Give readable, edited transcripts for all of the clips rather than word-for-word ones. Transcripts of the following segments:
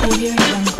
Audio Jungle.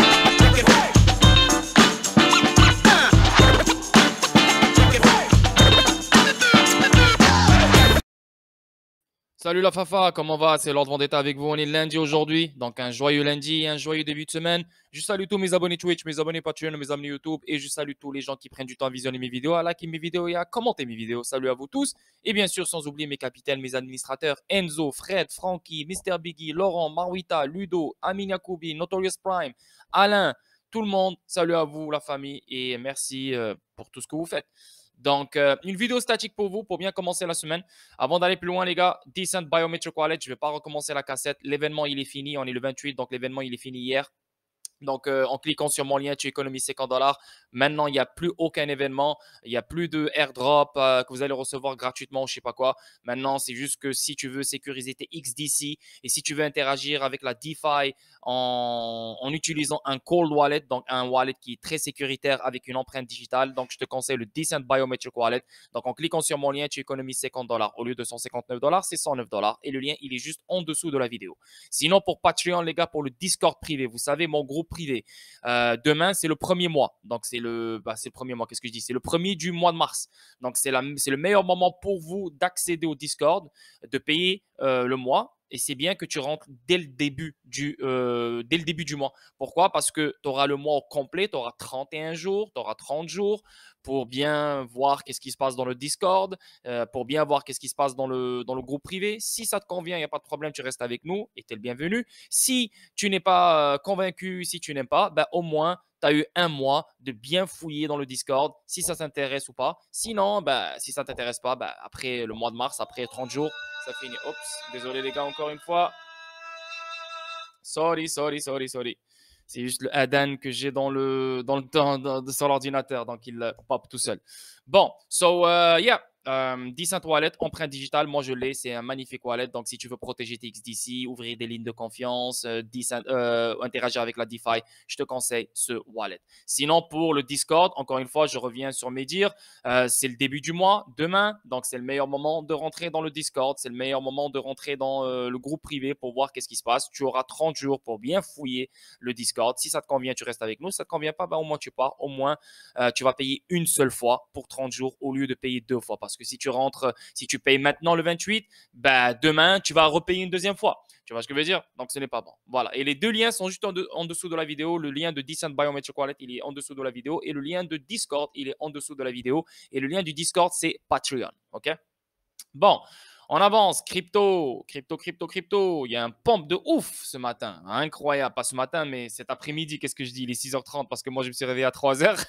Salut la Fafa, comment va? C'est Lord Vendetta avec vous. On est lundi aujourd'hui, donc un joyeux lundi, un joyeux début de semaine. Je salue tous mes abonnés Twitch, mes abonnés Patreon, mes abonnés YouTube et je salue tous les gens qui prennent du temps à visionner mes vidéos, à liker mes vidéos et à commenter mes vidéos. Salut à vous tous et bien sûr sans oublier mes capitaines, mes administrateurs Enzo, Fred, Frankie, Mister Biggie, Laurent, Marwita, Ludo, Amin Yacoubi, Notorious Prime, Alain, tout le monde. Salut à vous la famille et merci pour tout ce que vous faites. Donc, une vidéo statique pour vous, pour bien commencer la semaine. Avant d'aller plus loin, les gars, Decent Biometric Wallet, je ne vais pas recommencer la cassette. L'événement, il est fini. On est le 28, donc l'événement, il est fini hier. Donc, en cliquant sur mon lien, tu économises 50 dollars. Maintenant, il n'y a plus aucun événement. Il n'y a plus de airdrop que vous allez recevoir gratuitement ou je ne sais pas quoi. Maintenant, c'est juste que si tu veux sécuriser tes XDC et si tu veux interagir avec la DeFi en utilisant un cold wallet, donc un wallet qui est très sécuritaire avec une empreinte digitale, donc je te conseille le Decent Biometric Wallet. Donc, en cliquant sur mon lien, tu économises 50 dollars. Au lieu de 159 dollars, c'est 109 dollars. Et le lien, il est juste en dessous de la vidéo. Sinon, pour Patreon, les gars, pour le Discord privé, vous savez, mon groupe privé. Demain, c'est le premier mois. Donc, c'est le premier mois. Qu'est-ce que je dis? C'est le premier du mois de mars. Donc, c'est le meilleur moment pour vous d'accéder au Discord, de payer le mois. Et c'est bien que tu rentres dès le début du mois. Pourquoi? Parce que tu auras le mois au complet, tu auras 31 jours, tu auras 30 jours pour bien voir qu'est-ce qui se passe dans le Discord, pour bien voir qu'est-ce qui se passe dans le groupe privé. Si ça te convient, il n'y a pas de problème, tu restes avec nous et tu es le bienvenu. Si tu n'es pas convaincu, si tu n'aimes pas, ben, au moins, tu as eu un mois de bien fouiller dans le Discord, si ça t'intéresse ou pas. Sinon, ben, si ça ne t'intéresse pas, ben, après le mois de mars, après 30 jours, ça finit. Oups, désolé les gars, encore une fois. Sorry. C'est juste le add-on que j'ai sur l'ordinateur, donc il pop tout seul. Bon, yeah. Decent Wallet, empreinte digitale, moi je l'ai, c'est un magnifique wallet. Donc si tu veux protéger tes XDC, ouvrir des lignes de confiance, interagir avec la DeFi, je te conseille ce wallet. Sinon pour le Discord, encore une fois, je reviens sur mes dires, c'est le début du mois, demain, donc c'est le meilleur moment de rentrer dans le Discord, c'est le meilleur moment de rentrer dans le groupe privé pour voir qu'est-ce qui se passe. Tu auras 30 jours pour bien fouiller le Discord. Si ça te convient, tu restes avec nous. Si ça ne te convient pas, ben, au moins tu pars. Au moins, tu vas payer une seule fois pour 30 jours au lieu de payer deux fois. Parce que si tu payes maintenant le 28, ben, demain, tu vas repayer une deuxième fois. Tu vois ce que je veux dire? Donc, ce n'est pas bon. Voilà. Et les deux liens sont juste en dessous de la vidéo. Le lien de Decent Biometric Wallet, il est en dessous de la vidéo. Et le lien de Discord, il est en dessous de la vidéo. Et le lien du Discord, c'est Patreon. OK? Bon, on avance. Crypto. Il y a un pump de ouf ce matin. Incroyable. Pas ce matin, mais cet après-midi. Qu'est-ce que je dis? Il est 6h30 parce que moi, je me suis réveillé à 3h.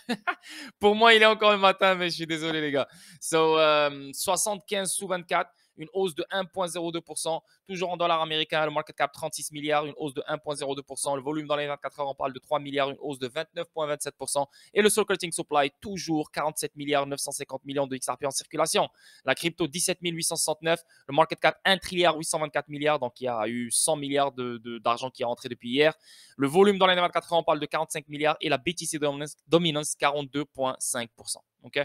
Pour moi, il est encore le matin, mais je suis désolé, les gars. 75 sous 24. Une hausse de 1,02%, toujours en dollars américains, le market cap 36 milliards, une hausse de 1,02%, le volume dans les 24 heures, on parle de 3 milliards, une hausse de 29,27%, et le circulating supply, toujours 47 milliards 950 millions de XRP en circulation. La crypto, 17 869, le market cap 1 trilliard 824 milliards, donc il y a eu 100 milliards d'argent qui est rentré depuis hier. Le volume dans les 24 heures, on parle de 45 milliards, et la BTC Dominance 42,5%. OK?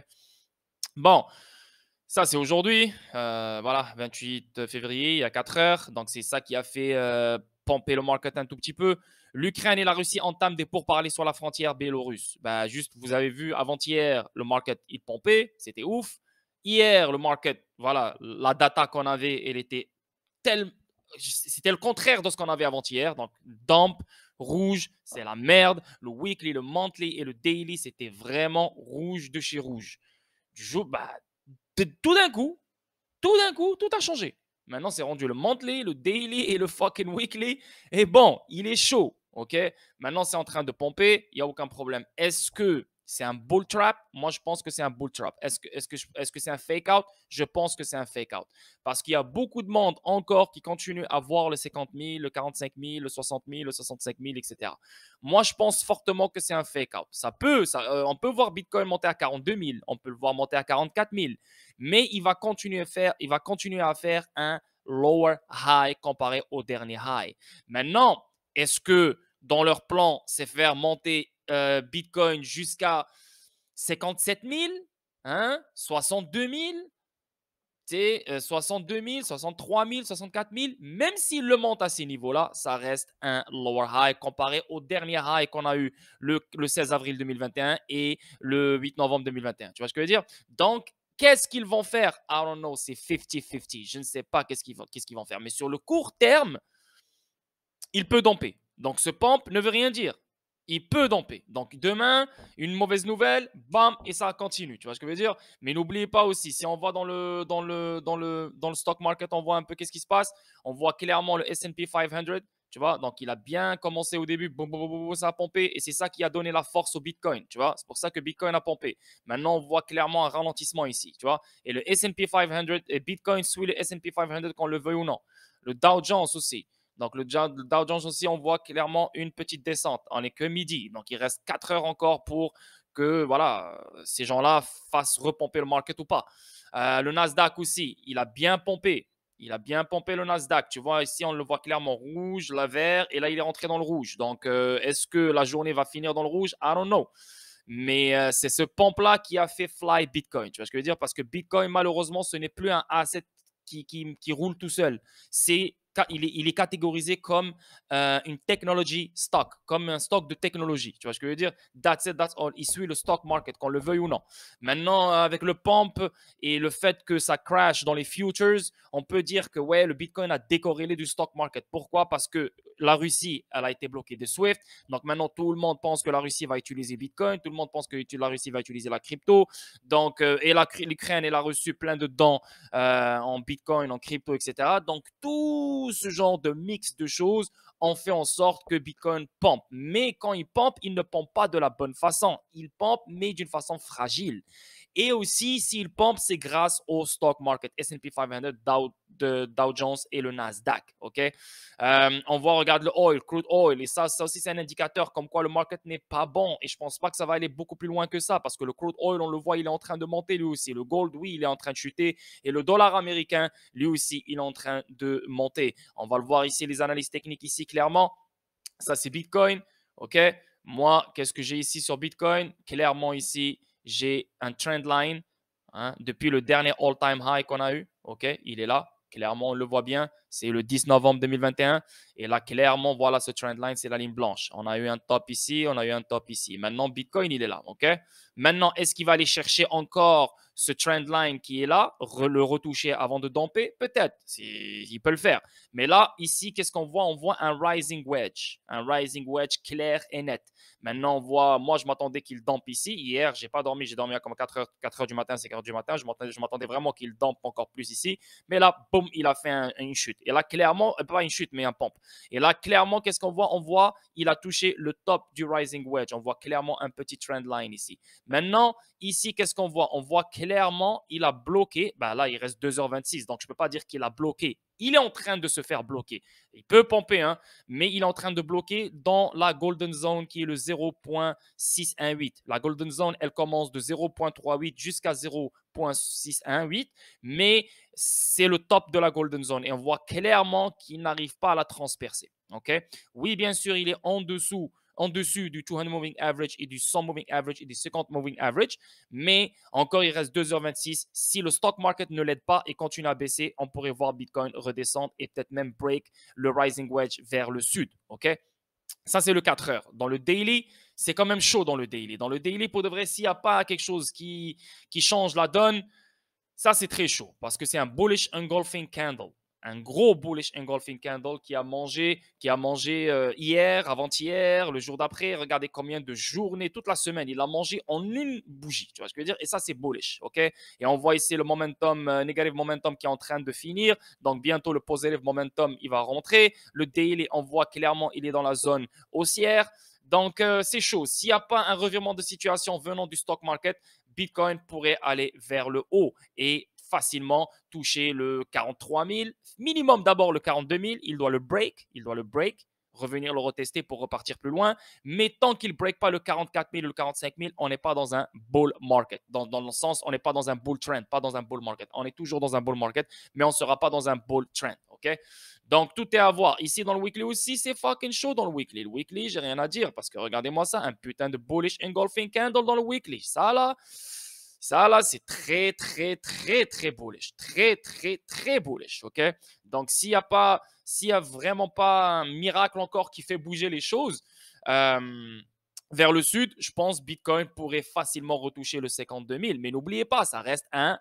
Bon. Ça, c'est aujourd'hui, voilà, 28 février, il y a 4 heures. Donc, c'est ça qui a fait pomper le market un tout petit peu. L'Ukraine et la Russie entament des pourparlers sur la frontière biélorusse. Bah, juste, vous avez vu, avant-hier, le market, il pompait, c'était ouf. Hier, le market, voilà, la data qu'on avait, elle était c'était le contraire de ce qu'on avait avant-hier. Donc, dump, rouge, c'est la merde. Le weekly, le monthly et le daily, c'était vraiment rouge de chez rouge. Du jour, bah, tout d'un coup, tout a changé. Maintenant, c'est rendu le monthly, le daily et le fucking weekly. Et bon, il est chaud, ok? Maintenant, c'est en train de pomper, il n'y a aucun problème. Est-ce que c'est un bull trap? Moi, je pense que c'est un bull trap. Est-ce que c'est un fake out? Je pense que c'est un fake out. Parce qu'il y a beaucoup de monde encore qui continue à voir le 50 000, le 45 000, le 60 000, le 65 000, etc. Moi, je pense fortement que c'est un fake out. On peut voir Bitcoin monter à 42 000, on peut le voir monter à 44 000, mais il va continuer à faire un lower high comparé au dernier high. Maintenant, est-ce que dans leur plan, c'est faire monter Bitcoin jusqu'à 57 000, hein, 62 000, c'est 62 000, 63 000, 64 000. Même s'il le monte à ces niveaux-là, ça reste un lower high comparé au dernier high qu'on a eu le 16 avril 2021 et le 8 novembre 2021. Tu vois ce que je veux dire? Donc, qu'est-ce qu'ils vont faire? I don't know, c'est 50-50. Je ne sais pas qu'est-ce qu'ils vont faire. Mais sur le court terme, il peut domper. Donc, ce pump ne veut rien dire. Il peut domper. Donc, demain, une mauvaise nouvelle, bam, et ça continue. Tu vois ce que je veux dire? Mais n'oubliez pas aussi, si on va dans le stock market, on voit un peu qu'est-ce qui se passe. On voit clairement le S&P 500. Tu vois, donc il a bien commencé au début, boum, boum, boum, boum, ça a pompé et c'est ça qui a donné la force au Bitcoin. Tu vois, c'est pour ça que Bitcoin a pompé. Maintenant, on voit clairement un ralentissement ici. Tu vois, et le S&P 500 et Bitcoin suit le S&P 500 qu'on le veuille ou non. Le Dow Jones aussi. Donc, le Dow Jones aussi, on voit clairement une petite descente. On n'est que midi. Donc, il reste 4 heures encore pour que voilà, ces gens-là fassent repomper le market ou pas. Le Nasdaq aussi, il a bien pompé. Il a bien pompé le Nasdaq. Tu vois, ici, on le voit clairement rouge, la vert, et là, il est rentré dans le rouge. Donc, est-ce que la journée va finir dans le rouge? I don't know. Mais c'est ce pompe-là qui a fait fly Bitcoin. Tu vois ce que je veux dire? Parce que Bitcoin, malheureusement, ce n'est plus un asset qui roule tout seul. Il est catégorisé comme une technology stock, comme un stock de technologie. Tu vois ce que je veux dire? That's it, that's all. Il suit le stock market, qu'on le veuille ou non. Maintenant, avec le pump et le fait que ça crash dans les futures, on peut dire que ouais, le Bitcoin a décorrélé du stock market. Pourquoi? Parce que la Russie, elle a été bloquée de SWIFT. Donc maintenant, tout le monde pense que la Russie va utiliser Bitcoin. Tout le monde pense que la Russie va utiliser la crypto. Donc, et l'Ukraine, elle a reçu plein de dons en Bitcoin, en crypto, etc. Donc, tout ce genre de mix de choses ont fait en sorte que Bitcoin pompe. Mais quand il pompe, il ne pompe pas de la bonne façon. Il pompe, mais d'une façon fragile. Et aussi, s'il pompe, c'est grâce au stock market, S&P 500, Dow Jones et le Nasdaq. OK? On voit, regarde le oil, crude oil. Et ça aussi, c'est un indicateur comme quoi le market n'est pas bon. Et je ne pense pas que ça va aller beaucoup plus loin que ça parce que le crude oil, on le voit, il est en train de monter lui aussi. Le gold, oui, il est en train de chuter. Et le dollar américain, lui aussi, il est en train de monter. On va le voir ici, les analyses techniques ici, clairement. Ça, c'est Bitcoin. OK? Moi, qu'est-ce que j'ai ici sur Bitcoin? Clairement, ici, j'ai un trend line depuis le dernier all-time high qu'on a eu. OK? Il est là. Clairement, on le voit bien. C'est le 10 novembre 2021. Et là, clairement, voilà ce trend line, c'est la ligne blanche. On a eu un top ici, on a eu un top ici. Maintenant, Bitcoin, il est là. OK? Maintenant, est-ce qu'il va aller chercher encore ce trend line qui est là, le retoucher avant de domper? Peut-être. Il peut le faire. Mais là, ici, qu'est-ce qu'on voit? On voit un rising wedge. Un rising wedge clair et net. Maintenant, on voit, moi, je m'attendais qu'il dompe ici. Hier, je n'ai pas dormi. J'ai dormi à comme 4 heures du matin, 5 heures du matin. Je m'attendais vraiment qu'il dompe encore plus ici. Mais là, boum, il a fait une chute. Et là, clairement, pas une chute, mais un pump. Et là, clairement, qu'est-ce qu'on voit? On voit, il a touché le top du rising wedge. On voit clairement un petit trend line ici. Maintenant, ici, qu'est-ce qu'on voit? On voit clairement, il a bloqué. Ben là, il reste 2h26. Donc, je ne peux pas dire qu'il a bloqué. Il est en train de se faire bloquer. Il peut pomper, hein, mais il est en train de bloquer dans la golden zone qui est le 0.618. La golden zone, elle commence de 0.38 jusqu'à 0.618, mais c'est le top de la golden zone et on voit clairement qu'il n'arrive pas à la transpercer. Okay? Oui, bien sûr, il est en dessus du 200 moving average et du 100 moving average et du 50 moving average. Mais encore, il reste 2h26. Si le stock market ne l'aide pas et continue à baisser, on pourrait voir Bitcoin redescendre et peut-être même break le rising wedge vers le sud. OK? Ça, c'est le 4 heures. Dans le daily, c'est quand même chaud dans le daily. Dans le daily, pour de vrai, s'il n'y a pas quelque chose qui change la donne, ça, c'est très chaud parce que c'est un bullish engulfing candle. Un gros bullish engulfing candle qui a mangé hier, avant-hier, le jour d'après. Regardez combien de journées, toute la semaine, il a mangé en une bougie. Tu vois ce que je veux dire? Et ça, c'est bullish. OK? Et on voit ici le momentum, negative momentum qui est en train de finir. Donc, bientôt, le positive momentum, il va rentrer. Le daily, on voit clairement, il est dans la zone haussière. Donc, c'est chaud. S'il n'y a pas un revirement de situation venant du stock market, Bitcoin pourrait aller vers le haut et facilement toucher le 43 000. Minimum d'abord le 42 000. Il doit le break. Revenir le retester pour repartir plus loin. Mais tant qu'il ne break pas le 44 000 ou le 45 000, on n'est pas dans un bull market. Dans le sens, on n'est pas dans un bull trend, pas dans un bull market. On est toujours dans un bull market, mais on ne sera pas dans un bull trend. OK? Donc, tout est à voir. Ici, dans le weekly aussi, c'est fucking chaud dans le weekly. Le weekly, j'ai rien à dire parce que regardez-moi ça, un putain de bullish engulfing candle dans le weekly. Ça, là, Ça, là, c'est très, très, très, très bullish. Très, très, très bullish. OK? Donc, s'il y a vraiment pas un miracle encore qui fait bouger les choses vers le sud, je pense Bitcoin pourrait facilement retoucher le 52 000. Mais n'oubliez pas, ça reste un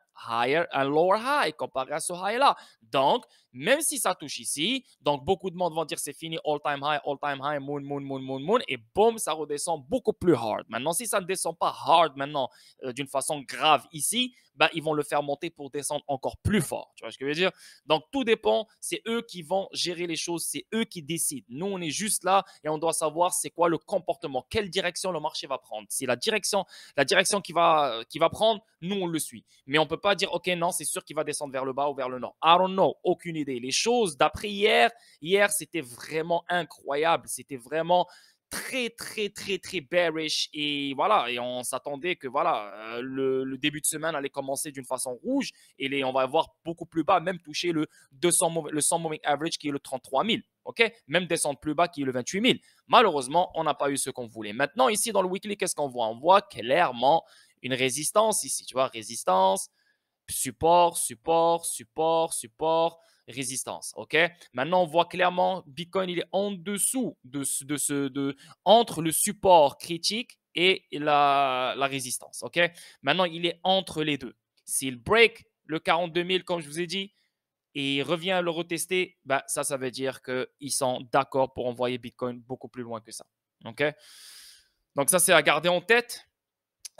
lower high comparé à ce high-là. Donc, même si ça touche ici, donc beaucoup de monde vont dire c'est fini, all time high, moon, moon, moon, moon, moon, et boum, ça redescend beaucoup plus hard. Maintenant, si ça ne descend pas hard maintenant, d'une façon grave ici, ben, ils vont le faire monter pour descendre encore plus fort. Tu vois ce que je veux dire? Donc, tout dépend. C'est eux qui vont gérer les choses. C'est eux qui décident. Nous, on est juste là et on doit savoir c'est quoi le comportement, quelle direction le marché va prendre. Si la direction qui va prendre, nous, on le suit. Mais on ne peut pas dire, OK, non, c'est sûr qu'il va descendre vers le bas ou vers le nord. I don't know. Aucune idée. Les choses, d'après hier, c'était vraiment incroyable. C'était vraiment très, très, très, très bearish. Et voilà, et on s'attendait que voilà, le début de semaine allait commencer d'une façon rouge et on va voir beaucoup plus bas, même toucher le 100 moving average qui est le 33 000. OK? Même descendre plus bas qui est le 28 000. Malheureusement, on n'a pas eu ce qu'on voulait. Maintenant, ici dans le weekly, qu'est-ce qu'on voit? On voit clairement une résistance ici. Tu vois, résistance, support, support, support, support, résistance. OK? Maintenant, on voit clairement Bitcoin, il est en dessous entre le support critique et la résistance. OK? Maintenant, il est entre les deux. S'il break le 42 000, comme je vous ai dit, et il revient à le retester, bah, ça veut dire qu'ils sont d'accord pour envoyer Bitcoin beaucoup plus loin que ça. OK? Donc, ça, c'est à garder en tête.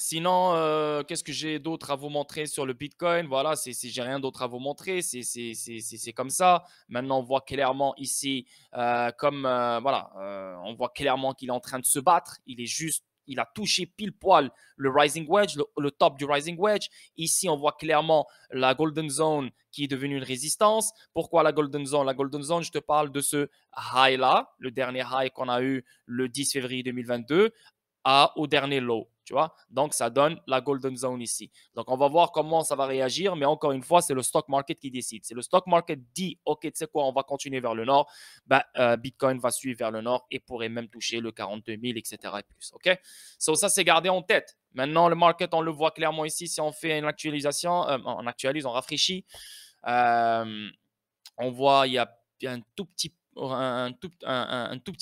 Sinon, qu'est-ce que j'ai d'autre à vous montrer sur le Bitcoin? Voilà, j'ai rien d'autre à vous montrer. C'est comme ça. Maintenant, on voit clairement ici, voilà, on voit clairement qu'il est en train de se battre. Il a touché pile poil le rising wedge, le top du rising wedge. Ici, on voit clairement la golden zone qui est devenue une résistance. Pourquoi la golden zone? La golden zone, je te parle de ce high-là, le dernier high qu'on a eu le 10 février 2022 au dernier low. Tu vois? Donc, ça donne la golden zone ici. Donc, on va voir comment ça va réagir. Mais encore une fois, c'est le stock market qui décide. C'est le stock market dit, OK, tu sais quoi, on va continuer vers le nord. Ben, Bitcoin va suivre vers le nord et pourrait même toucher le 42 000, etc. et plus. OK? So, ça, c'est gardé en tête. Maintenant, le market, on le voit clairement ici. Si on fait une actualisation, on actualise, on rafraîchit. On voit, il y a un tout petit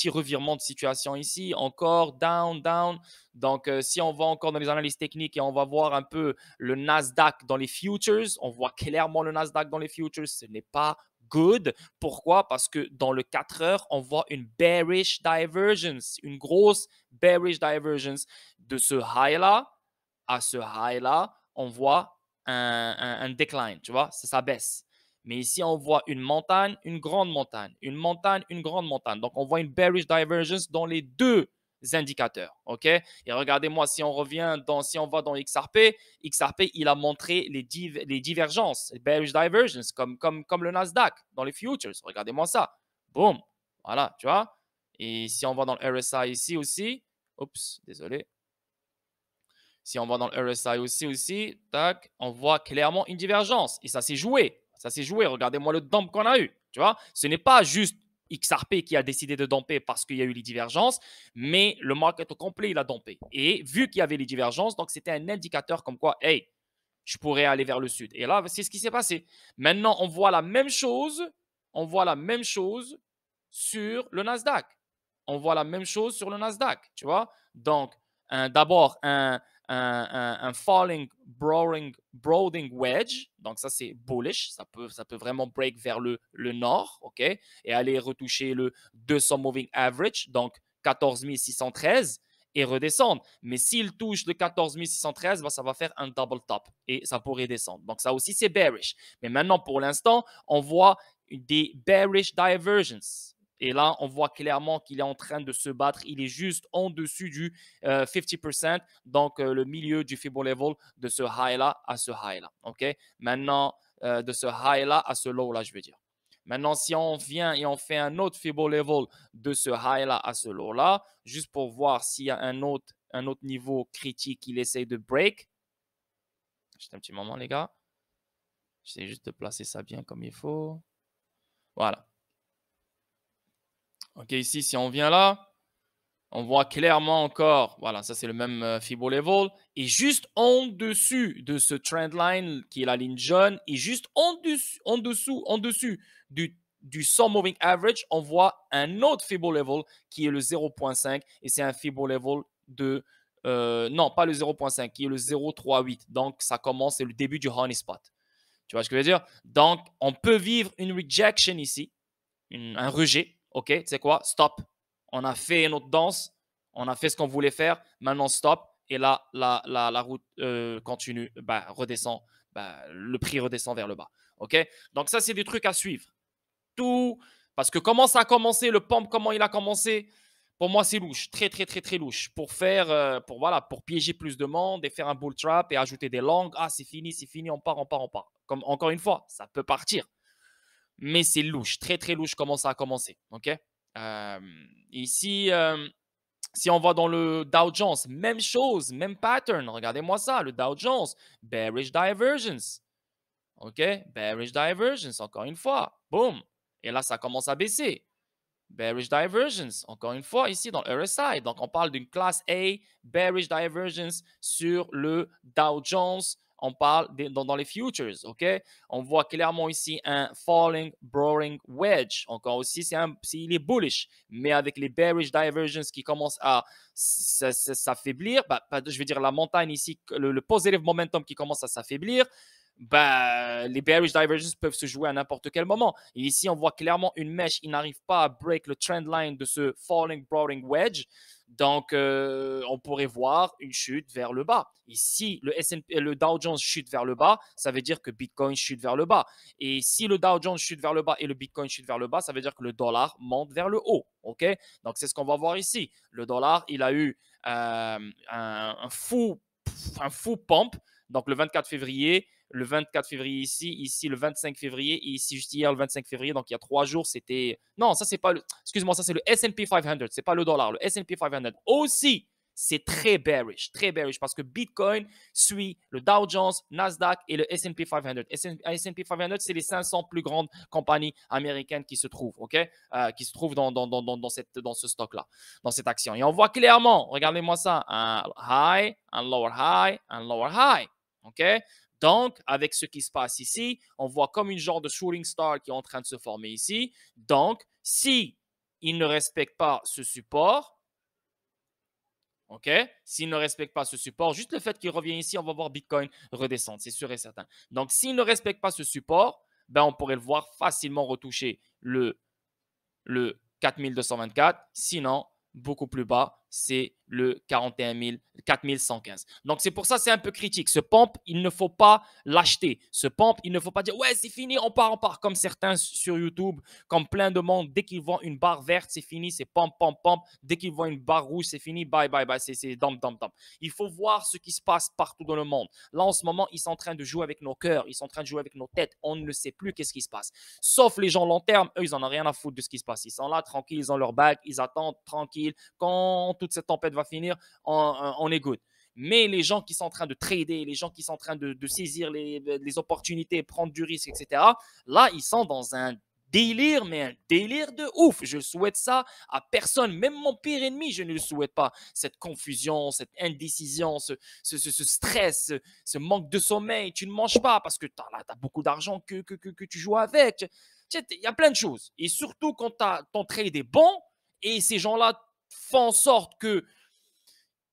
revirement de situation ici, encore down, down. Donc, si on va encore dans les analyses techniques et on va voir un peu le Nasdaq dans les futures, on voit clairement le Nasdaq dans les futures, ce n'est pas good. Pourquoi? Parce que dans le 4 heures, on voit une bearish divergence, une grosse bearish divergence de ce high-là à ce high-là, on voit un decline, tu vois, ça baisse. Mais ici, on voit une montagne, une grande montagne, une montagne, une grande montagne. Donc, on voit une bearish divergence dans les deux indicateurs. OK? Et regardez-moi, si on va dans XRP, XRP, il a montré les divergences, les bearish divergence, comme le Nasdaq dans les futures. Regardez-moi ça. Boum. Voilà, tu vois? Et si on va dans le RSI ici aussi, oups, désolé. Si on va dans le RSI aussi, tac, on voit clairement une divergence. Et ça s'est joué. Ça s'est joué. Regardez-moi le dump qu'on a eu. Tu vois, ce n'est pas juste XRP qui a décidé de dumper parce qu'il y a eu les divergences, mais le market au complet, il a dumpé. Et vu qu'il y avait les divergences, donc c'était un indicateur comme quoi, hey, je pourrais aller vers le sud. Et là, c'est ce qui s'est passé. Maintenant, on voit la même chose. On voit la même chose sur le Nasdaq. On voit la même chose sur le Nasdaq. Tu vois, donc d'abord un falling broadening wedge. Donc, ça, c'est bullish. Ça peut vraiment break vers le nord, OK? Et aller retoucher le 200 moving average, donc 14 613 et redescendre. Mais s'il touche le 14 613, ça va faire un double top et ça pourrait descendre. Donc, ça aussi, c'est bearish. Mais maintenant, pour l'instant, on voit des bearish divergences. Et là, on voit clairement qu'il est en train de se battre. Il est juste en dessus du 50%, donc le milieu du Fibo level de ce high-là à ce high-là. OK? Maintenant, de ce high-là à ce low-là, je veux dire. Maintenant, si on vient et on fait un autre Fibo level de ce high-là à ce low-là, juste pour voir s'il y a un autre niveau critique qu'il essaye de break. Juste un petit moment, les gars. J'essaie juste de placer ça bien comme il faut. Voilà. OK, ici, si on vient là, On voit clairement encore, voilà, ça c'est le même Fibo level. Et juste en dessus de ce trend line qui est la ligne jaune, et juste en dessus du 100 moving average, on voit un autre Fibo level qui est le 0.5 et c'est un Fibo level de, non, pas le 0.5, qui est le 0.38. Donc ça commence, c'est le début du honey spot. Tu vois ce que je veux dire? Donc on peut vivre une rejection ici, un rejet. Ok, tu sais quoi? Stop. On a fait notre danse, on a fait ce qu'on voulait faire, maintenant stop. Et là, la route continue, bah, redescend, bah, le prix redescend vers le bas. Ok, donc ça, c'est des trucs à suivre. Tout, parce que comment ça a commencé, le pump, comment il a commencé, pour moi, c'est louche, très, très, très, très louche. Pour faire, voilà, pour piéger plus de monde et faire un bull trap et ajouter des longues. Ah, c'est fini, on part, on part, on part. Comme encore une fois, ça peut partir, mais c'est louche, très très louche comment ça a commencé. Ok. Ici, si on va dans le Dow Jones, même chose, même pattern. Regardez-moi ça, le Dow Jones, bearish divergence. Ok, bearish divergence, encore une fois, boom. Et là, ça commence à baisser. Bearish divergence, encore une fois, ici dans le RSI. Donc, on parle d'une classe A, bearish divergence sur le Dow Jones. On parle dans les futures, OK? On voit clairement ici un falling, boring wedge. Encore aussi, il est bullish, mais avec les bearish divergence qui commencent à s'affaiblir, je veux dire la montagne ici, le positive momentum qui commence à s'affaiblir, bah, les bearish divergences peuvent se jouer à n'importe quel moment. Et ici, on voit clairement une mèche. Il n'arrive pas à break le trend line de ce falling, broadening wedge. Donc, on pourrait voir une chute vers le bas. Et si le Dow Jones chute vers le bas, ça veut dire que Bitcoin chute vers le bas. Et si le Dow Jones chute vers le bas et le Bitcoin chute vers le bas, ça veut dire que le dollar monte vers le haut. OK? Donc, c'est ce qu'on va voir ici. Le dollar, il a eu un fou pump. Donc, le 24 février, ici le 25 février, et ici juste hier le 25 février, donc il y a 3 jours, c'était... Non, ça c'est pas le... Excuse-moi, ça c'est le S&P 500, c'est pas le dollar, le S&P 500 aussi, c'est très bearish, parce que Bitcoin suit le Dow Jones, Nasdaq et le S&P 500. S&P 500, c'est les 500 plus grandes compagnies américaines qui se trouvent, OK? Qui se trouvent dans ce stock-là, dans cette action. Et on voit clairement, regardez-moi ça, un high, un lower high, un lower high, OK? Donc, avec ce qui se passe ici, on voit comme une genre de shooting star qui est en train de se former ici. Donc, si il ne respecte pas ce support, OK? S'il ne respecte pas ce support, juste le fait qu'il revient ici, on va voir Bitcoin redescendre, c'est sûr et certain. Donc, s'il ne respecte pas ce support, ben, on pourrait le voir facilement retoucher le 4224. Sinon, beaucoup plus bas, c'est le 4115. Donc, c'est pour ça c'est un peu critique. Ce pump, il ne faut pas l'acheter. Ce pump, il ne faut pas dire, ouais, c'est fini, on part. Comme certains sur YouTube, comme plein de monde, dès qu'ils voient une barre verte, c'est fini, c'est pump. Dès qu'ils voient une barre rouge, c'est fini, bye. C'est dump. Il faut voir ce qui se passe partout dans le monde. Là, en ce moment, ils sont en train de jouer avec nos cœurs, ils sont en train de jouer avec nos têtes. On ne sait plus qu'est-ce qui se passe. Sauf les gens long terme, eux, ils n'en ont rien à foutre de ce qui se passe. Ils sont là, tranquilles, ils ont leur bague, ils attendent, tranquilles. Quand toute cette tempête va finir, on est good. Mais les gens qui sont en train de trader, les gens qui sont en train de saisir les opportunités, prendre du risque, etc., là, ils sont dans un délire, mais un délire de ouf. Je souhaite ça à personne, même mon pire ennemi, je ne le souhaite pas. Cette confusion, cette indécision, ce stress, ce manque de sommeil. Tu ne manges pas parce que tu as beaucoup d'argent que tu joues avec. Il y a plein de choses. Et surtout quand ton trade est bon et ces gens-là font en sorte que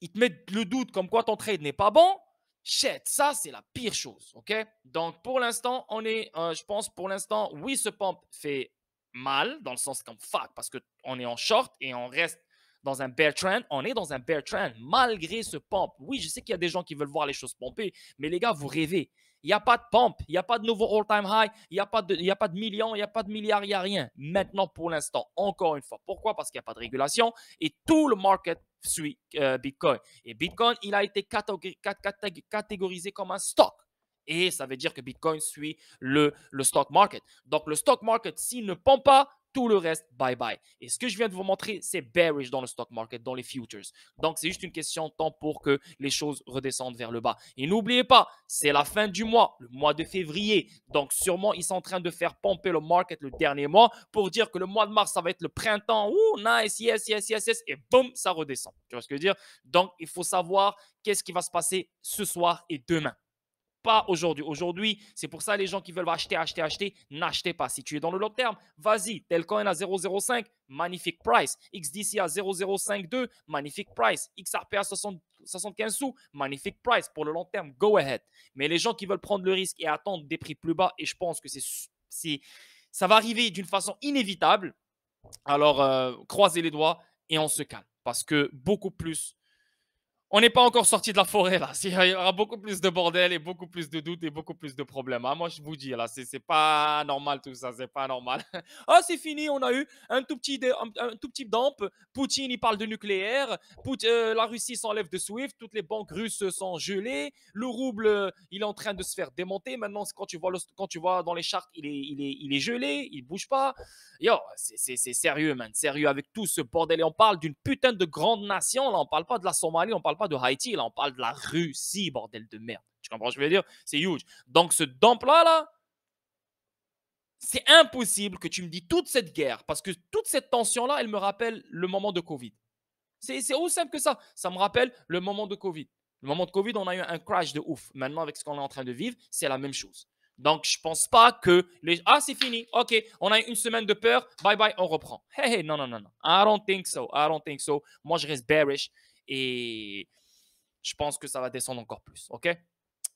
ils te mettent le doute comme quoi ton trade n'est pas bon, shit, ça, c'est la pire chose, OK? Donc, pour l'instant, je pense, pour l'instant, oui, ce pump fait mal, dans le sens comme fuck, parce qu'on est en short et on reste dans un bear trend. On est dans un bear trend malgré ce pump. Oui, je sais qu'il y a des gens qui veulent voir les choses pomper, mais les gars, vous rêvez. Il n'y a pas de pump, il n'y a pas de nouveau all-time high, il n'y a pas de millions, il n'y a pas de milliards, il n'y a rien. Maintenant, pour l'instant, encore une fois. Pourquoi? Parce qu'il n'y a pas de régulation et tout le market suit Bitcoin. Et Bitcoin, il a été catégorisé comme un stock. Et ça veut dire que Bitcoin suit le stock market. Donc, le stock market, s'il ne pompe pas, tout le reste, bye bye. Et ce que je viens de vous montrer, c'est bearish dans le stock market, dans les futures. Donc, c'est juste une question de temps pour que les choses redescendent vers le bas. Et n'oubliez pas, c'est la fin du mois, le mois de février. Donc, sûrement, ils sont en train de faire pomper le market le dernier mois pour dire que le mois de mars, ça va être le printemps. Ouh, nice, yes, yes, yes, yes. Et boum, ça redescend. Tu vois ce que je veux dire? Donc, il faut savoir qu'est-ce qui va se passer ce soir et demain. Pas aujourd'hui. Aujourd'hui, c'est pour ça les gens qui veulent acheter, acheter, acheter, n'achetez pas. Si tu es dans le long terme, vas-y. Telcoin à 0,05, magnifique price. XDC à 0,052, magnifique price. XRP à 75 sous, magnifique price. Pour le long terme, go ahead. Mais les gens qui veulent prendre le risque et attendre des prix plus bas, et je pense que ça va arriver d'une façon inévitable, alors croisez les doigts et on se calme. Parce que beaucoup plus on n'est pas encore sorti de la forêt là. Il y aura beaucoup plus de bordel et beaucoup plus de doutes et beaucoup plus de problèmes. Hein. Moi, je vous dis là, c'est pas normal tout ça, c'est pas normal. Ah, c'est fini, on a eu un tout petit dump. Poutine, il parle de nucléaire. La Russie s'enlève de SWIFT. Toutes les banques russes sont gelées. Le rouble, il est en train de se faire démonter. Maintenant, quand tu vois dans les charts, il est gelé, il bouge pas. Yo, c'est sérieux, man. Sérieux avec tout ce bordel. Et on parle d'une putain de grande nation. Là, on parle pas de la Somalie, on parle pas de Haïti. Là, on parle de la Russie, bordel de merde. Tu comprends ce que je veux dire? C'est huge. Donc, ce dump-là, c'est impossible que tu me dis toute cette guerre. Parce que toute cette tension-là, elle me rappelle le moment de Covid. C'est aussi simple que ça. Ça me rappelle le moment de Covid. Le moment de Covid, on a eu un crash de ouf. Maintenant, avec ce qu'on est en train de vivre, c'est la même chose. Donc, je pense pas que les. Ah, c'est fini. OK, on a eu une semaine de peur. Bye bye, on reprend. Hey, hey, non, non, non, non. I don't think so. I don't think so. Moi, je reste bearish et je pense que ça va descendre encore plus. OK?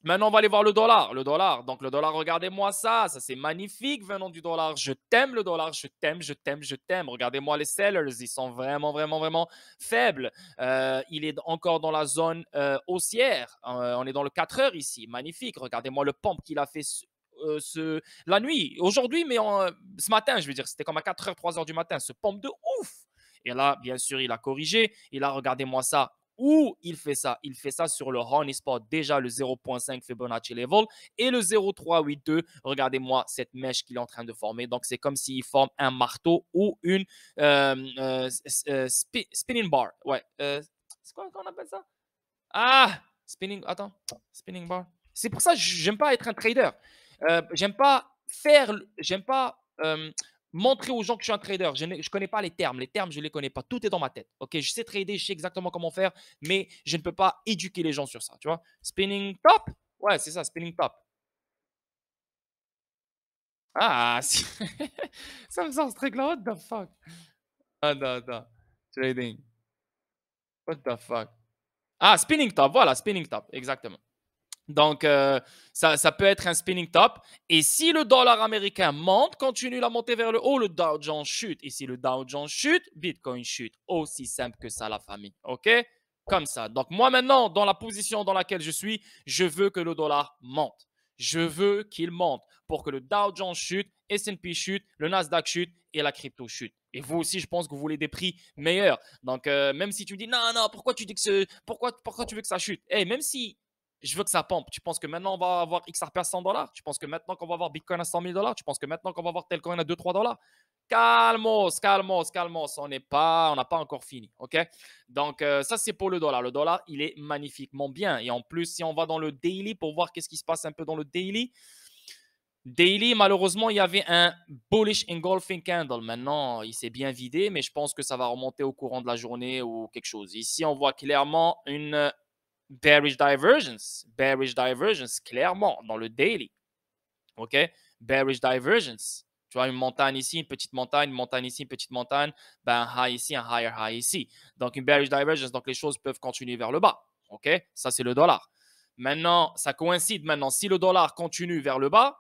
Maintenant, on va aller voir le dollar. Le dollar. Donc, le dollar, regardez-moi ça. Ça, c'est magnifique venant du dollar. Je t'aime le dollar. Je t'aime, je t'aime, je t'aime. Regardez-moi les sellers. Ils sont vraiment, vraiment, vraiment faibles. Il est encore dans la zone haussière. On est dans le 4 heures ici. Magnifique. Regardez-moi le pump qu'il a fait la nuit. Aujourd'hui, mais ce matin, je veux dire, c'était comme à 4 heures, 3 heures du matin. Ce pump de ouf. Et là, bien sûr, il a corrigé. Et là, regardez-moi ça. Où il fait ça? Il fait ça sur le Honey Spot, déjà le 0.5 Fibonacci level et le 0.382. Regardez-moi cette mèche qu'il est en train de former. Donc, c'est comme s'il forme un marteau ou une spinning bar. Ouais. C'est quoi qu'on appelle ça? Ah! Attends. Spinning bar. C'est pour ça que j'aime pas être un trader. J'aime pas montrer aux gens que je suis un trader. Je ne connais pas les termes. Les termes, je ne les connais pas. Tout est dans ma tête. Ok, je sais trader, je sais exactement comment faire, mais je ne peux pas éduquer les gens sur ça. Tu vois? Spinning top? Ouais, c'est ça, spinning top. Ah, ça me sort ce truc-là. What the fuck? Attends, attends. Trading. What the fuck? Ah, spinning top. Voilà, spinning top. Exactement. Donc, ça peut être un spinning top. Et si le dollar américain monte, continue la montée vers le haut, le Dow Jones chute. Et si le Dow Jones chute, Bitcoin chute. Aussi simple que ça, la famille. OK? Comme ça. Donc, moi, maintenant, dans la position dans laquelle je suis, je veux que le dollar monte. Je veux qu'il monte pour que le Dow Jones chute, S&P chute, le Nasdaq chute et la crypto chute. Et vous aussi, je pense que vous voulez des prix meilleurs. Donc, même si tu me dis, non, non, pourquoi tu dis pourquoi tu veux que ça chute? Hey, même si je veux que ça pompe. Tu penses que maintenant on va avoir XRP à 100 dollars? Tu penses que maintenant qu'on va avoir Bitcoin à 100 000 dollars? Tu penses que maintenant qu'on va avoir Telcoin à 2-3 dollars? Calmos, calmos, calmos. On n'a pas encore fini. OK? Donc, ça, c'est pour le dollar. Le dollar, il est magnifiquement bien. Et en plus, si on va dans le daily pour voir qu'est-ce qui se passe un peu dans le daily, malheureusement, il y avait un bullish engulfing candle. Maintenant, il s'est bien vidé, mais je pense que ça va remonter au courant de la journée ou quelque chose. Ici, on voit clairement une bearish divergence, clairement, dans le daily. OK? Bearish divergence. Tu vois, une montagne ici, une montagne ici, une petite montagne, ben, un high ici, un higher high ici. Donc, une bearish divergence, donc les choses peuvent continuer vers le bas. OK? Ça, c'est le dollar. Maintenant, ça coïncide maintenant. Si le dollar continue vers le bas,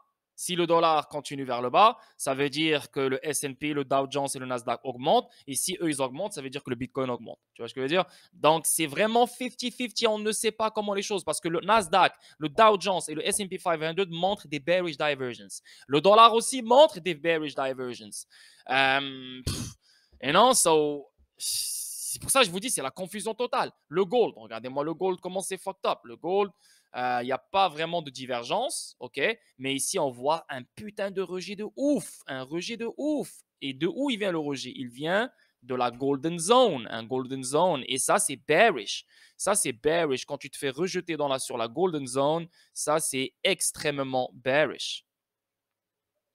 ça veut dire que le S&P, le Dow Jones et le Nasdaq augmentent. Et si eux, ils augmentent, ça veut dire que le Bitcoin augmente. Tu vois ce que je veux dire? Donc, c'est vraiment 50-50. On ne sait pas comment les choses, parce que le Nasdaq, le Dow Jones et le S&P 500 montrent des bearish divergences. Le dollar aussi montre des bearish divergences. Et non, c'est pour ça que je vous dis, c'est la confusion totale. Le gold, regardez-moi le gold, comment c'est fucked up. Le gold, Il n'y a pas vraiment de divergence, ok? Mais ici, on voit un putain de rejet de ouf, un rejet de ouf. Et de où il vient le rejet? Il vient de la golden zone, un golden zone. Et ça, c'est bearish. Ça, c'est bearish. Quand tu te fais rejeter sur la golden zone, ça, c'est extrêmement bearish.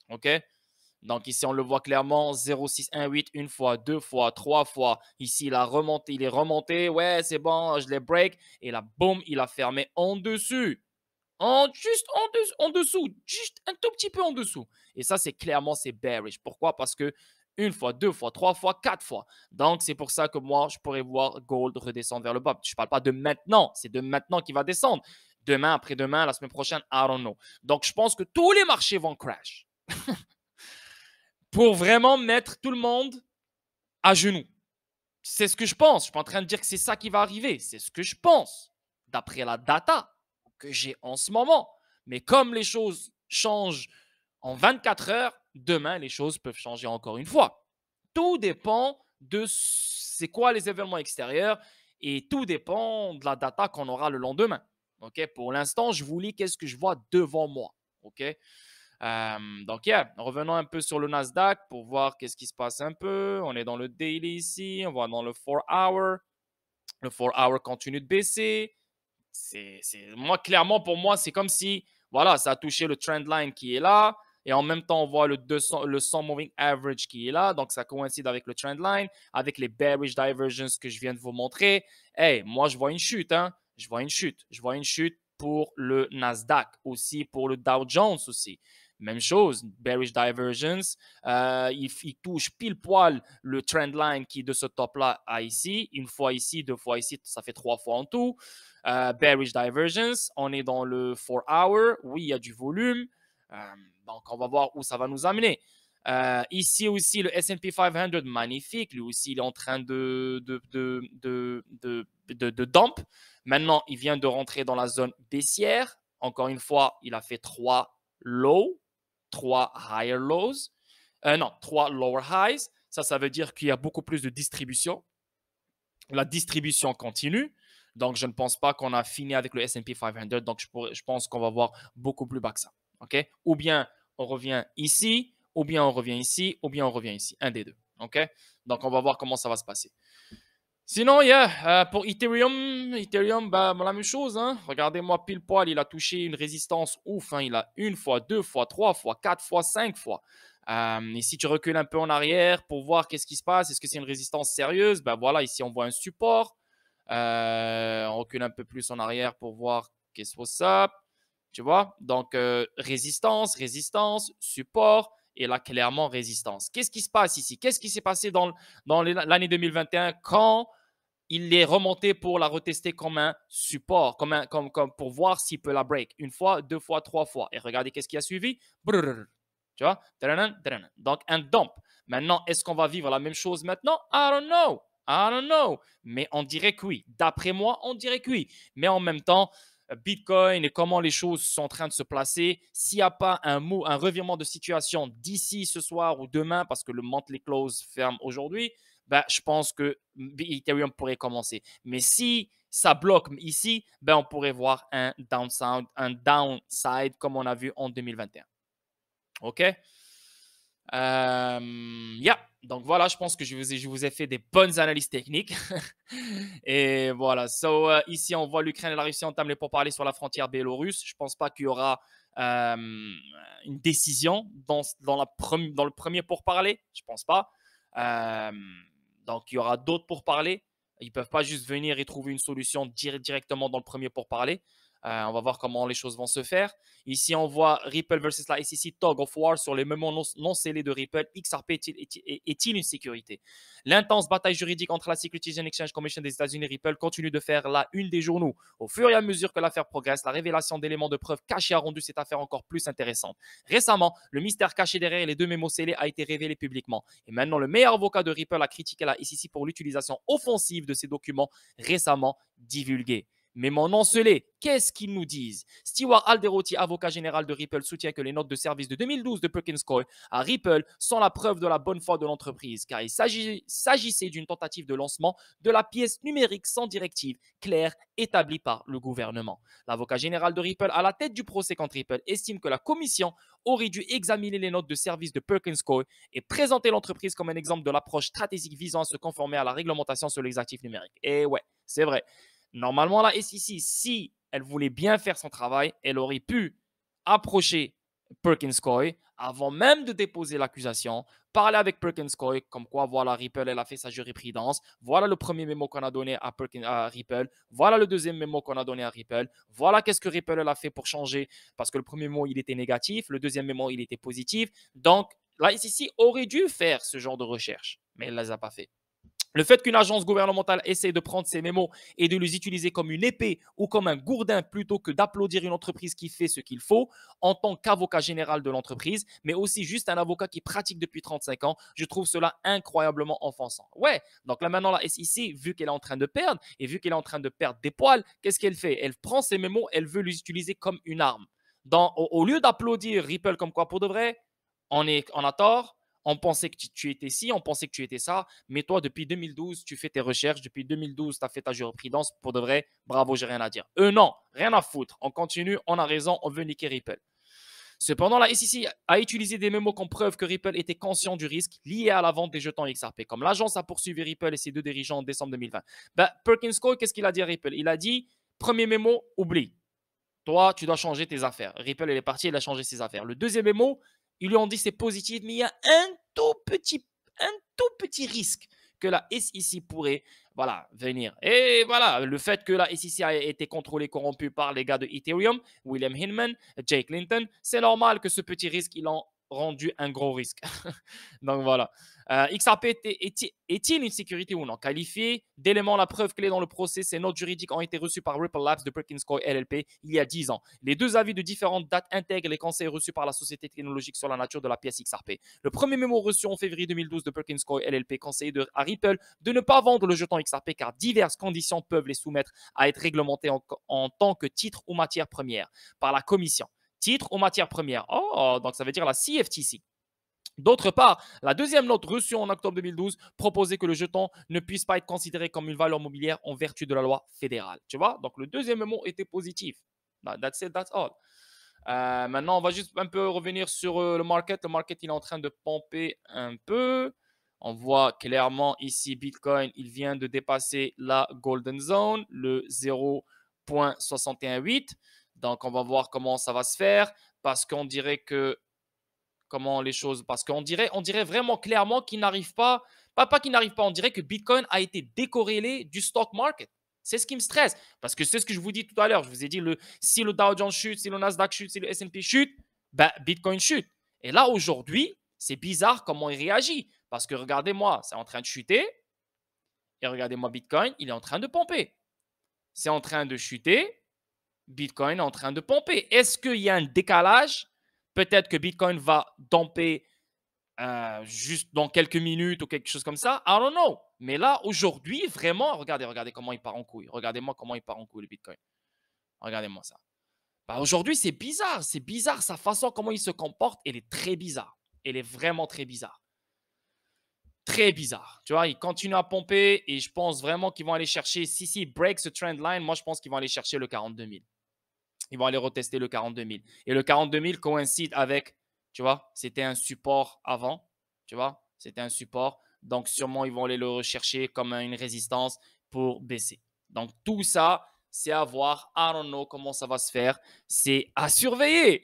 OK? Donc ici, on le voit clairement, 0,618 une fois, deux fois, trois fois. Ici, il a remonté, il est remonté. Ouais, c'est bon, je l'ai break. Et là, boum, il a fermé en dessus. Juste en dessous, juste un tout petit peu en dessous. Et ça, c'est clairement, c'est bearish. Pourquoi? Parce que une fois, deux fois, trois fois, quatre fois. Donc, c'est pour ça que moi, je pourrais voir gold redescendre vers le bas. Je ne parle pas de maintenant, c'est de maintenant qu'il va descendre. Demain, après-demain, la semaine prochaine, I don't know. Donc, je pense que tous les marchés vont crash pour vraiment mettre tout le monde à genoux. C'est ce que je pense. Je ne suis pas en train de dire que c'est ça qui va arriver. C'est ce que je pense, d'après la data que j'ai en ce moment. Mais comme les choses changent en 24 heures, demain, les choses peuvent changer encore une fois. Tout dépend de c'est quoi les événements extérieurs et tout dépend de la data qu'on aura le lendemain. OK? Pour l'instant, je vous lis qu'est-ce que je vois devant moi. OK? Donc, revenons un peu sur le Nasdaq pour voir qu'est-ce qui se passe un peu. On est dans le daily ici, on va dans le 4 hour. Le 4 hour continue de baisser. Moi, clairement, pour moi, c'est comme si, voilà, ça a touché le trend line qui est là. Et en même temps, on voit le 100 moving average qui est là. Donc, ça coïncide avec le trend line, avec les bearish divergences que je viens de vous montrer. Hey, moi, je vois une chute. Hein? Je vois une chute. Je vois une chute pour le Nasdaq aussi, pour le Dow Jones aussi. Même chose, bearish divergence. Il touche pile poil le trend line qui de ce top-là à ici. Une fois ici, deux fois ici, ça fait trois fois en tout. Bearish divergence, on est dans le 4 hour. Oui, il y a du volume. Donc, on va voir où ça va nous amener. Ici aussi, le S&P 500, magnifique. Lui aussi, il est en train de dump. Maintenant, il vient de rentrer dans la zone baissière. Encore une fois, il a fait trois lows, trois higher lows. Non, trois lower highs. Ça veut dire qu'il y a beaucoup plus de distribution. La distribution continue. Donc, je ne pense pas qu'on a fini avec le S&P 500. Donc, je pense qu'on va voir beaucoup plus bas que ça. OK? Ou bien on revient ici, ou bien on revient ici, ou bien on revient ici. Un des deux. OK? Donc, on va voir comment ça va se passer. Sinon, pour Ethereum, bah, la même chose. Hein. Regardez-moi pile poil, il a touché une résistance ouf. Hein. Il a une fois, deux fois, trois fois, quatre fois, cinq fois. Et si tu recules un peu en arrière pour voir qu'est-ce qui se passe, est-ce que c'est une résistance sérieuse? Ben voilà, ici on voit un support. On recule un peu plus en arrière pour voir qu'est-ce que ça. Tu vois? Donc, résistance, résistance, support. Et là, clairement, résistance. Qu'est-ce qui se passe ici? Qu'est-ce qui s'est passé dans l'année 2021 quand il est remonté pour la retester comme un support, comme pour voir s'il peut la break? Une fois, deux fois, trois fois. Et regardez qu'est-ce qui a suivi. Brrr. Tu vois? Donc, un dump. Maintenant, est-ce qu'on va vivre la même chose maintenant? I don't know. I don't know. Mais on dirait que oui. D'après moi, on dirait que oui. Mais en même temps, Bitcoin et comment les choses sont en train de se placer, s'il n'y a pas un revirement de situation d'ici ce soir ou demain, parce que le monthly close ferme aujourd'hui, ben, je pense que Ethereum pourrait commencer. Mais si ça bloque ici, ben, on pourrait voir un downside comme on a vu en 2021. OK? Donc voilà, je pense que je vous ai fait des bonnes analyses techniques. Et voilà. Ici, on voit l'Ukraine et la Russie entament les pourparlers sur la frontière biélorusse. Je ne pense pas qu'il y aura une décision dans le premier pourparler. Je ne pense pas. Donc, il y aura d'autres pourparlers. Ils ne peuvent pas juste venir et trouver une solution directement dans le premier pourparler. On va voir comment les choses vont se faire. Ici, on voit Ripple versus la SEC Tug of War sur les mémos non scellés de Ripple. XRP est-il une sécurité? L'intense bataille juridique entre la Securities and Exchange Commission des États-Unis et Ripple continue de faire la une des journaux. Au fur et à mesure que l'affaire progresse, la révélation d'éléments de preuve cachés a rendu cette affaire encore plus intéressante. Récemment, le mystère caché derrière les deux mémos scellés a été révélé publiquement. Et maintenant, le meilleur avocat de Ripple a critiqué la SEC pour l'utilisation offensive de ces documents récemment divulgués. Mais mon nom se l'est. Qu'est-ce qu'ils nous disent? Stewart Alderoty, avocat général de Ripple, soutient que les notes de service de 2012 de Perkins Coie à Ripple sont la preuve de la bonne foi de l'entreprise, car il s'agissait d'une tentative de lancement de la pièce numérique sans directive claire établie par le gouvernement. L'avocat général de Ripple, à la tête du procès contre Ripple, estime que la commission aurait dû examiner les notes de service de Perkins Coie et présenter l'entreprise comme un exemple de l'approche stratégique visant à se conformer à la réglementation sur les actifs numériques. Et ouais, c'est vrai. Normalement, la SEC, si elle voulait bien faire son travail, elle aurait pu approcher Perkins Coie avant même de déposer l'accusation, parler avec Perkins Coie, comme quoi, voilà, Ripple, elle a fait sa jurisprudence. Voilà le premier mémo qu'on a donné à Ripple. Voilà le deuxième mémo qu'on a donné à Ripple. Voilà qu'est-ce que Ripple elle a fait pour changer, parce que le premier mémo, il était négatif. Le deuxième mémo, il était positif. Donc, la SEC aurait dû faire ce genre de recherche, mais elle ne les a pas fait. Le fait qu'une agence gouvernementale essaie de prendre ces mémos et de les utiliser comme une épée ou comme un gourdin plutôt que d'applaudir une entreprise qui fait ce qu'il faut en tant qu'avocat général de l'entreprise, mais aussi juste un avocat qui pratique depuis 35 ans, je trouve cela incroyablement offensant. Ouais, donc là maintenant la SEC, vu qu'elle est en train de perdre et vu qu'elle est en train de perdre des poils, qu'est-ce qu'elle fait? Elle prend ces mémos, elle veut les utiliser comme une arme. Au lieu d'applaudir Ripple comme quoi pour de vrai, on a tort. On pensait que tu étais ci, on pensait que tu étais ça, mais toi, depuis 2012, tu fais tes recherches, depuis 2012, tu as fait ta jurisprudence, pour de vrai, bravo, j'ai rien à dire. Eux, non, rien à foutre. On continue, on a raison, on veut niquer Ripple. Cependant, la SEC a utilisé des mémos comme preuve que Ripple était conscient du risque lié à la vente des jetons XRP, comme l'agence a poursuivi Ripple et ses deux dirigeants en décembre 2020. Perkins Coie, qu'est-ce qu'il a dit à Ripple? Il a dit, premier mémo, oublie. Toi, tu dois changer tes affaires. Ripple, elle est partie, elle a changé ses affaires. Le deuxième mémo, ils lui ont dit c'est positif, mais il y a un tout petit risque que la SEC pourrait venir. Et voilà, le fait que la SEC a été contrôlée, corrompue par les gars de Ethereum, William Hinman, Jake Clinton, c'est normal que ce petit risque, ils l'ont rendu un gros risque. Donc voilà. XRP est-il une sécurité ou non? Qualifié d'élément, la preuve clé dans le procès, ces notes juridiques ont été reçues par Ripple Labs de Perkins Coie LLP il y a 10 ans. Les deux avis de différentes dates intègrent les conseils reçus par la société technologique sur la nature de la pièce XRP. Le premier mémo reçu en février 2012 de Perkins Coie LLP conseillait à Ripple de ne pas vendre le jeton XRP car diverses conditions peuvent les soumettre à être réglementées en tant que titre ou matière première par la commission. Titre ou matière première. Oh, donc ça veut dire la CFTC. D'autre part, la deuxième note reçue en octobre 2012 proposait que le jeton ne puisse pas être considéré comme une valeur mobilière en vertu de la loi fédérale. Tu vois? Donc le deuxième mot était positif. That's it, that's all. Maintenant, on va juste un peu revenir sur le market. Le market, il est en train de pomper un peu. On voit clairement ici, Bitcoin, il vient de dépasser la Golden Zone, le 0,618. Donc, on va voir comment ça va se faire parce qu'on dirait que comment les choses, parce qu'on dirait vraiment clairement qu'il n'arrive pas qu'il n'arrive pas, on dirait que Bitcoin a été décorrélé du stock market. C'est ce qui me stresse, parce que c'est ce que je vous dis tout à l'heure. Je vous ai dit, si le Dow Jones chute, si le Nasdaq chute, si le S&P chute, Bitcoin chute. Et là, aujourd'hui, c'est bizarre comment il réagit, parce que regardez-moi, c'est en train de chuter, et regardez-moi Bitcoin, il est en train de pomper. C'est en train de chuter, Bitcoin est en train de pomper. Est-ce qu'il y a un décalage? Peut-être que Bitcoin va domper juste dans quelques minutes ou quelque chose comme ça. I don't know. Mais là, aujourd'hui, vraiment, regardez comment il part en couille. Regardez-moi comment il part en couille, le Bitcoin. Regardez-moi ça. Aujourd'hui, c'est bizarre. C'est bizarre. Sa façon, comment il se comporte, elle est très bizarre. Elle est vraiment très bizarre. Très bizarre. Tu vois, il continue à pomper et je pense vraiment qu'ils vont aller chercher, si break ce trend line, moi, je pense qu'ils vont aller chercher le 42 000. Ils vont aller retester le 42 000. Et le 42 000 coïncide avec, tu vois, c'était un support avant, tu vois, c'était un support. Donc, sûrement, ils vont aller le rechercher comme une résistance pour baisser. Donc, tout ça, c'est à voir. I don't know comment ça va se faire. C'est à surveiller.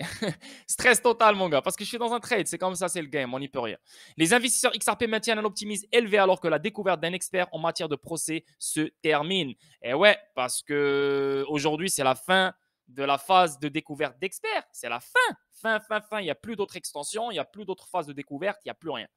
Stress total, mon gars, parce que je suis dans un trade. C'est comme ça, c'est le game. On n'y peut rien. Les investisseurs XRP maintiennent un optimisme élevé alors que la découverte d'un expert en matière de procès se termine. Et ouais, parce que aujourd'hui, c'est la fin de la phase de découverte d'experts. C'est la fin. Fin. Il n'y a plus d'autres extensions, il n'y a plus d'autres phases de découverte, il n'y a plus rien.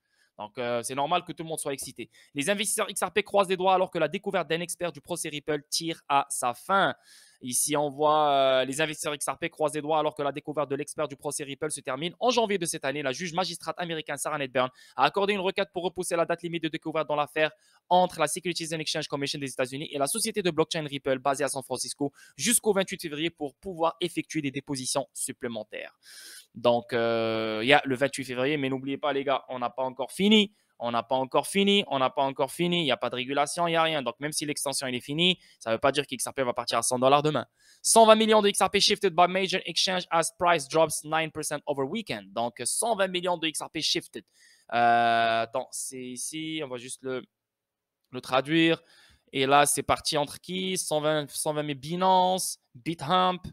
Donc, c'est normal que tout le monde soit excité. Les investisseurs XRP croisent les doigts alors que la découverte d'un expert du procès Ripple tire à sa fin. Ici, on voit les investisseurs XRP croisent les doigts alors que la découverte de l'expert du procès Ripple se termine. En janvier de cette année, la juge magistrate américaine Sarah Nedburn a accordé une requête pour repousser la date limite de découverte dans l'affaire entre la Securities and Exchange Commission des États-Unis et la société de blockchain Ripple basée à San Francisco jusqu'au 28 février pour pouvoir effectuer des dépositions supplémentaires. Donc, il y a le 28 février, mais n'oubliez pas, les gars, on n'a pas encore fini. On n'a pas encore fini, on n'a pas encore fini, il n'y a pas de régulation, il n'y a rien. Donc, même si l'extension est finie, ça ne veut pas dire qu'XRP va partir à 100 dollars demain. 120 millions de XRP shifted by major exchange as price drops 9% over weekend. Donc, 120 millions de XRP shifted. Attends, c'est ici, on va juste le traduire. Et là, c'est parti entre qui 120 000 Binance, BitHump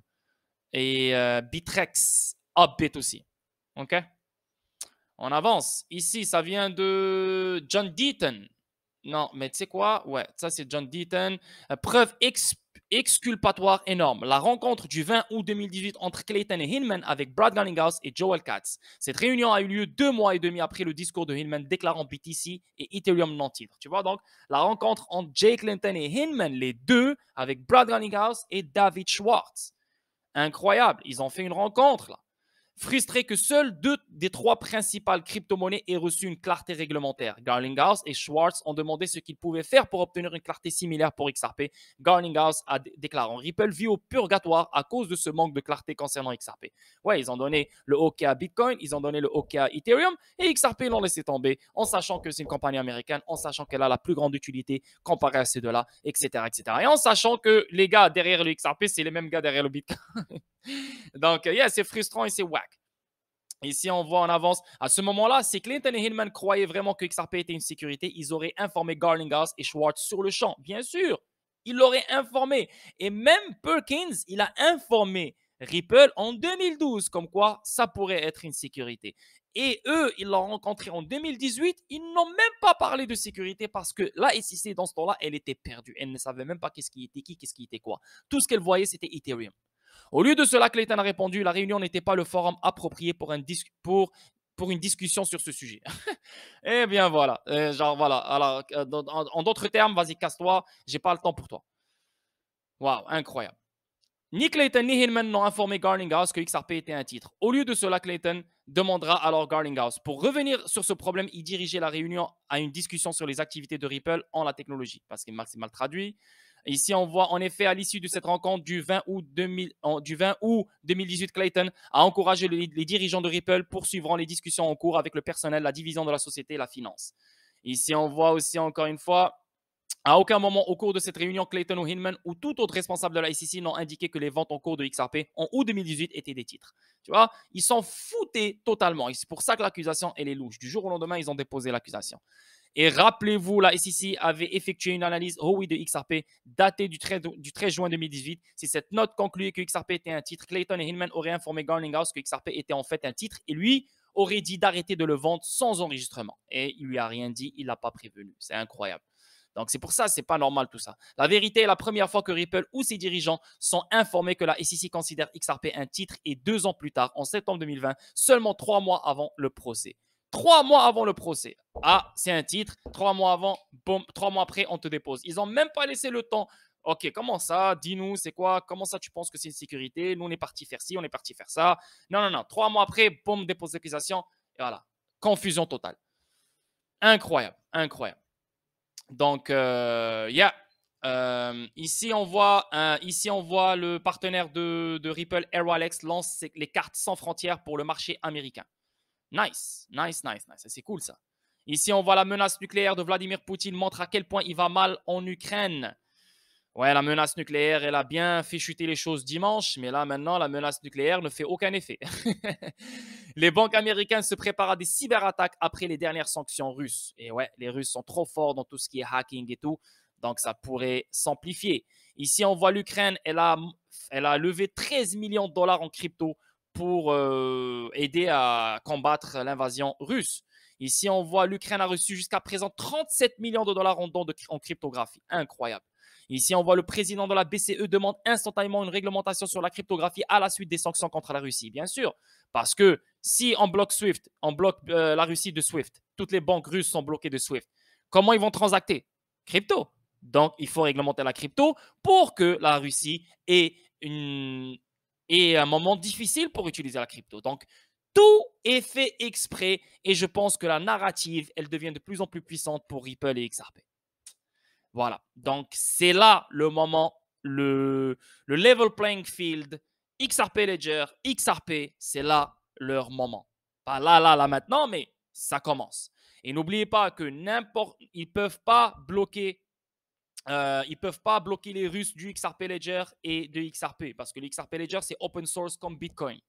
et Bitrex. Upbit aussi. OK? On avance. Ici, ça vient de John Deaton. Non, mais tu sais quoi? Ouais, ça c'est John Deaton. Preuve exculpatoire énorme. La rencontre du 20 août 2018 entre Clayton et Hinman avec Brad Garlinghouse et Joel Katz. Cette réunion a eu lieu 2 mois et demi après le discours de Hinman déclarant BTC et Ethereum non titre. Tu vois donc la rencontre entre Jay Clayton et Hinman, les deux, avec Brad Garlinghouse et David Schwartz. Incroyable. Ils ont fait une rencontre là. Frustré que seuls 2 des 3 principales crypto-monnaies aient reçu une clarté réglementaire. Garlinghouse et Schwartz ont demandé ce qu'ils pouvaient faire pour obtenir une clarté similaire pour XRP. Garlinghouse a déclaré Ripple vit au purgatoire à cause de ce manque de clarté concernant XRP. Ouais, ils ont donné le OK à Bitcoin, ils ont donné le OK à Ethereum et XRP l'ont laissé tomber en sachant que c'est une compagnie américaine, en sachant qu'elle a la plus grande utilité comparée à ces deux-là, etc., etc. Et en sachant que les gars derrière le XRP, c'est les mêmes gars derrière le Bitcoin. Donc, c'est frustrant et c'est whack. Ici, on voit en avance. À ce moment-là, si Clayton et Hinman croyaient vraiment que XRP était une sécurité, ils auraient informé Garlinghouse et Schwartz sur le champ. Bien sûr, ils l'auraient informé. Et même Perkins, il a informé Ripple en 2012 comme quoi ça pourrait être une sécurité. Et eux, ils l'ont rencontré en 2018. Ils n'ont même pas parlé de sécurité parce que la SEC, dans ce temps-là, elle était perdue. Elle ne savait même pas qu'est-ce qui était qui, qu'est-ce qui était quoi. Tout ce qu'elle voyait, c'était Ethereum. Au lieu de cela, Clayton a répondu, la réunion n'était pas le forum approprié pour une discussion sur ce sujet. Eh bien, voilà. Genre, voilà. Alors, en d'autres termes, vas-y, casse-toi. J'ai pas le temps pour toi. Waouh, incroyable. Ni Clayton ni Hinman n'ont informé Garlinghouse que XRP était un titre. Au lieu de cela, Clayton demandera alors Garlinghouse. Pour revenir sur ce problème, il dirigeait la réunion à une discussion sur les activités de Ripple en la technologie. Parce qu'il est mal traduit. Ici, on voit en effet à l'issue de cette rencontre du 20 août 2018, Clayton a encouragé les dirigeants de Ripple poursuivront les discussions en cours avec le personnel, la division de la société et la finance. Ici, on voit aussi encore une fois, à aucun moment au cours de cette réunion, Clayton ou Hinman ou tout autre responsable de la SEC n'ont indiqué que les ventes en cours de XRP en août 2018 étaient des titres. Tu vois, ils s'en foutaient totalement. Et c'est pour ça que l'accusation, elle est louche. Du jour au lendemain, ils ont déposé l'accusation. Et rappelez-vous, la SEC avait effectué une analyse Howey de XRP datée du 13 juin 2018. Si cette note concluait que XRP était un titre, Clayton et Hinman auraient informé Garlinghouse que XRP était en fait un titre et lui aurait dit d'arrêter de le vendre sans enregistrement. Et il lui a rien dit, il l'a pas prévenu. C'est incroyable. Donc, c'est pour ça, c'est pas normal tout ça. La vérité est la première fois que Ripple ou ses dirigeants sont informés que la SEC considère XRP un titre et 2 ans plus tard, en septembre 2020, seulement 3 mois avant le procès. 3 mois avant le procès. Ah, c'est un titre. 3 mois avant, boum, 3 mois après, on te dépose. Ils n'ont même pas laissé le temps. Ok, comment ça? Dis-nous, c'est quoi? Comment ça, tu penses que c'est une sécurité? Nous, on est parti faire ci, on est parti faire ça. Non, non, non. 3 mois après, boum, dépose d'accusation. Et voilà. Confusion totale. Incroyable, incroyable. Donc, ici, on voit le partenaire de Ripple, Airwallex, lance les cartes sans frontières pour le marché américain. Nice, nice, nice, nice. C'est cool ça. Ici, on voit la menace nucléaire de Vladimir Poutine montre à quel point il va mal en Ukraine. Ouais, la menace nucléaire, elle a bien fait chuter les choses dimanche, mais là, maintenant, la menace nucléaire ne fait aucun effet. Les banques américaines se préparent à des cyberattaques après les dernières sanctions russes. Et ouais, les Russes sont trop forts dans tout ce qui est hacking et tout, donc ça pourrait s'amplifier. Ici, on voit l'Ukraine, elle a levé 13 millions de dollars en crypto pour aider à combattre l'invasion russe. Ici, on voit l'Ukraine a reçu jusqu'à présent 37 millions de dollars en dons en cryptographie. Incroyable. Ici, on voit le président de la BCE demande instantanément une réglementation sur la cryptographie à la suite des sanctions contre la Russie. Bien sûr, parce que Si on bloque Swift, on bloque la Russie de Swift, toutes les banques russes sont bloquées de Swift, comment ils vont transacter? Crypto. Donc, il faut réglementer la crypto pour que la Russie ait un moment difficile pour utiliser la crypto. Donc, tout est fait exprès et je pense que la narrative, elle devient de plus en plus puissante pour Ripple et XRP. Voilà. Donc, c'est là le moment, le level playing field, XRP Ledger, XRP, c'est là leur moment. Pas là, maintenant, mais ça commence. Et n'oubliez pas que ils ne peuvent pas bloquer les Russes du XRP Ledger et de XRP parce que le XRP Ledger, c'est open source comme Bitcoin.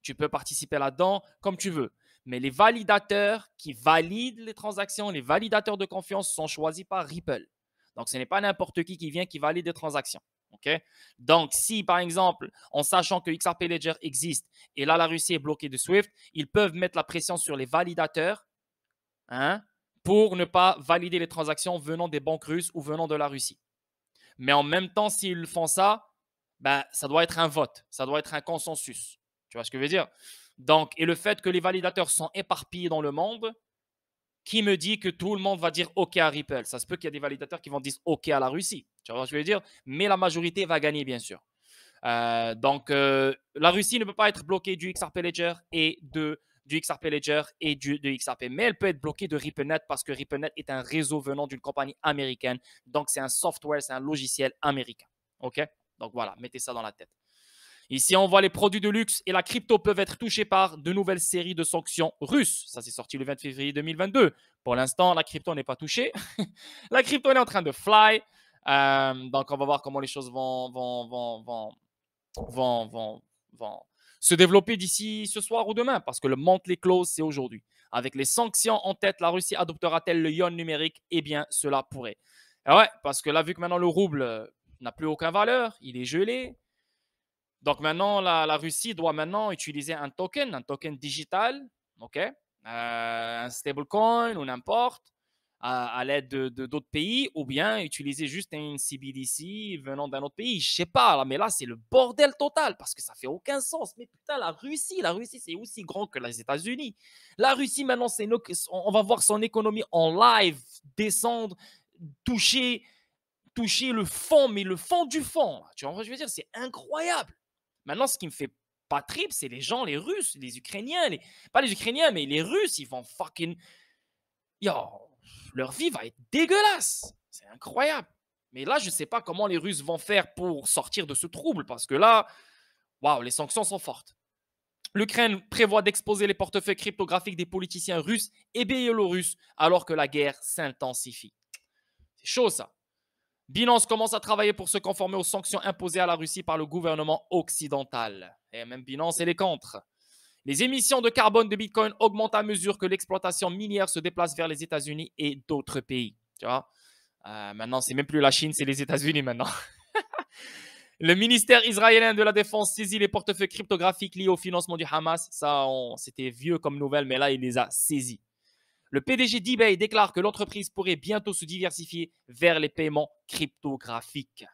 Tu peux participer là-dedans comme tu veux. Mais les validateurs qui valident les transactions, les validateurs de confiance sont choisis par Ripple. Donc, ce n'est pas n'importe qui vient qui valide les transactions. Okay? Donc, si par exemple, en sachant que XRP Ledger existe et là, la Russie est bloquée de Swift, ils peuvent mettre la pression sur les validateurs pour ne pas valider les transactions venant des banques russes ou venant de la Russie. Mais en même temps, s'ils font ça, ben, ça doit être un vote, ça doit être un consensus. Tu vois ce que je veux dire? Donc, et le fait que les validateurs sont éparpillés dans le monde, qui me dit que tout le monde va dire OK à Ripple? Ça se peut qu'il y ait des validateurs qui vont dire OK à la Russie. Tu vois ce que je veux dire? Mais la majorité va gagner, bien sûr. Donc, la Russie ne peut pas être bloquée du XRP Ledger et du XRP Ledger et de XRP. Mais elle peut être bloquée de RippleNet parce que RippleNet est un réseau venant d'une compagnie américaine. Donc, c'est un software, c'est un logiciel américain. OK? Donc, voilà, mettez ça dans la tête. Ici, on voit les produits de luxe et la crypto peuvent être touchés par de nouvelles séries de sanctions russes. Ça, c'est sorti le 20 février 2022. Pour l'instant, la crypto n'est pas touchée. La crypto est en train de fly. Donc, on va voir comment les choses vont se développer d'ici ce soir ou demain, parce que le monthly close, c'est aujourd'hui. Avec les sanctions en tête, la Russie adoptera-t-elle le yuan numérique? Eh bien, cela pourrait. Et ouais, parce que là, vu que maintenant le rouble n'a plus aucune valeur, il est gelé. Donc maintenant, la Russie doit maintenant utiliser un token digital, ok, un stablecoin ou n'importe, à l'aide d'autres pays, ou bien utiliser juste une CBDC venant d'un autre pays. Je sais pas, là, mais là, c'est le bordel total parce que ça fait aucun sens. Mais putain, la Russie, c'est aussi grand que les États-Unis. La Russie, maintenant, on va voir son économie en live descendre, toucher le fond, mais le fond du fond. Tu vois ce que je veux dire? C'est incroyable. Maintenant, ce qui me fait pas trip, c'est les gens, les Russes, les Ukrainiens, pas les Ukrainiens, mais les Russes, ils vont fucking. Yo, leur vie va être dégueulasse. C'est incroyable. Mais là, je ne sais pas comment les Russes vont faire pour sortir de ce trouble, parce que là, waouh, les sanctions sont fortes. L'Ukraine prévoit d'exposer les portefeuilles cryptographiques des politiciens russes et biélorusses alors que la guerre s'intensifie. C'est chaud, ça. Binance commence à travailler pour se conformer aux sanctions imposées à la Russie par le gouvernement occidental. Et même Binance, elle est contre. Les émissions de carbone de Bitcoin augmentent à mesure que l'exploitation minière se déplace vers les États-Unis et d'autres pays. Tu vois, maintenant, c'est même plus la Chine, c'est les États-Unis maintenant. Le ministère israélien de la Défense saisit les portefeuilles cryptographiques liés au financement du Hamas. Ça, c'était vieux comme nouvelle, mais là, il les a saisis. Le PDG d'eBay déclare que l'entreprise pourrait bientôt se diversifier vers les paiements cryptographiques.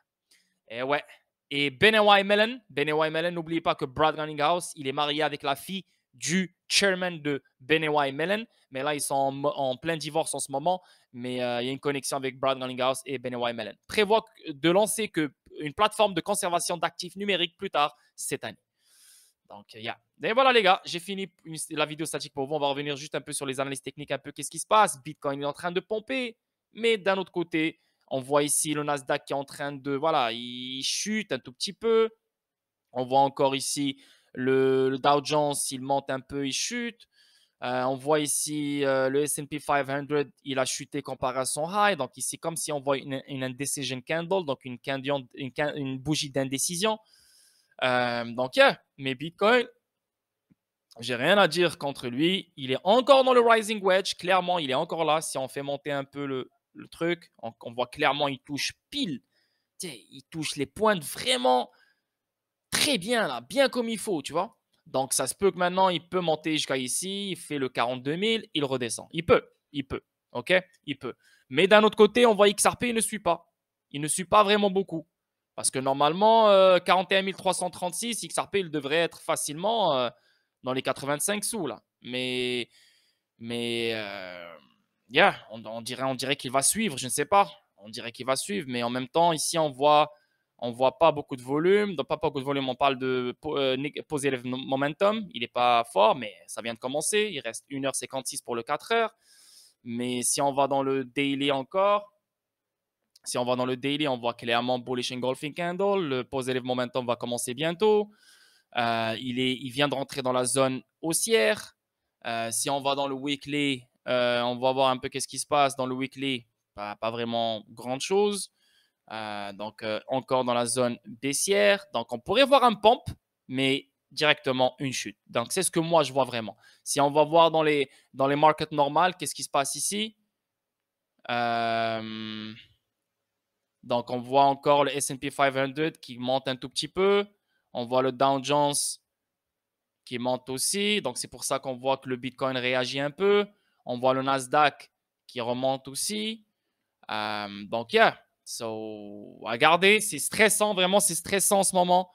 Et ouais. Et BNY Mellon, n'oubliez pas que Brad Garlinghouse, il est marié avec la fille du chairman de BNY Mellon. Mais là, ils sont en plein divorce en ce moment. Mais il y a une connexion avec Brad Garlinghouse et BNY Mellon. Prévoit de lancer une plateforme de conservation d'actifs numériques plus tard cette année. Donc, yeah. Et voilà, les gars, j'ai fini la vidéo statique pour vous. On va revenir juste un peu sur les analyses techniques, un peu qu'est-ce qui se passe. Bitcoin est en train de pomper, mais d'un autre côté, on voit ici le Nasdaq qui est en train de, voilà, il chute un tout petit peu. On voit encore ici le Dow Jones, il monte un peu, il chute. On voit ici le S&P 500, il a chuté comparé à son high. Donc ici, comme si on voit une indecision candle, donc une bougie d'indécision. Donc, yeah, mais Bitcoin, j'ai rien à dire contre lui. Il est encore dans le rising wedge. Clairement, il est encore là. Si on fait monter un peu le truc, on voit clairement, il touche pile. Il touche les pointes vraiment très bien, là, bien comme il faut, tu vois. Donc, ça se peut que maintenant, il peut monter jusqu'à ici. Il fait le 42 000, il redescend. Il peut, ok, il peut. Mais d'un autre côté, on voit XRP, il ne suit pas. Il ne suit pas vraiment beaucoup. Parce que normalement, 41 336, XRP, il devrait être facilement dans les 85 sous là. Mais on dirait qu'il va suivre, je ne sais pas. On dirait qu'il va suivre, mais en même temps, ici, on voit pas beaucoup de volume. Donc, pas beaucoup de volume, on parle de positive momentum. Il n'est pas fort, mais ça vient de commencer. Il reste 1h56 pour le 4h. Mais si on va dans le daily encore, si on va dans le daily, on voit clairement bullish engulfing candle. Le positive momentum va commencer bientôt. Il vient de rentrer dans la zone haussière. Si on va dans le weekly, on va voir un peu qu'est-ce qui se passe dans le weekly. Pas vraiment grand chose. Donc, encore dans la zone baissière. Donc, on pourrait voir un pump, mais directement une chute. Donc, c'est ce que moi, je vois vraiment. Si on va voir dans les markets normales, qu'est-ce qui se passe ici? Donc, on voit encore le S&P 500 qui monte un tout petit peu. On voit le Dow Jones qui monte aussi. Donc, c'est pour ça qu'on voit que le Bitcoin réagit un peu. On voit le Nasdaq qui remonte aussi. Donc, yeah. So, regardez, c'est stressant. Vraiment, c'est stressant en ce moment.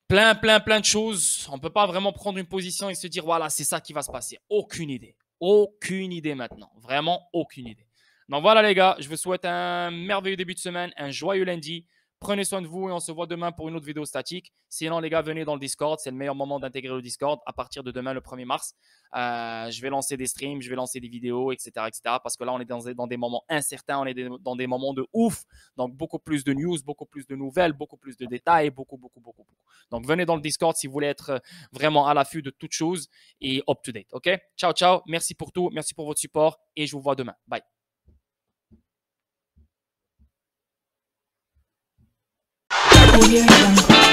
Plein de choses. On ne peut pas vraiment prendre une position et se dire, voilà, c'est ça qui va se passer. Aucune idée. Aucune idée maintenant. Vraiment, aucune idée. Donc, voilà, les gars. Je vous souhaite un merveilleux début de semaine, un joyeux lundi. Prenez soin de vous et on se voit demain pour une autre vidéo statique. Sinon, les gars, venez dans le Discord. C'est le meilleur moment d'intégrer le Discord à partir de demain, le 1er mars. Je vais lancer des streams, je vais lancer des vidéos, etc. Parce que là, on est dans des moments incertains, on est dans des moments de ouf. Donc, beaucoup plus de news, beaucoup plus de nouvelles, beaucoup plus de détails, beaucoup. Donc, venez dans le Discord si vous voulez être vraiment à l'affût de toutes choses et up-to-date. OK? Ciao, ciao. Merci pour tout. Merci pour votre support et je vous vois demain. Bye. Audio Jungle.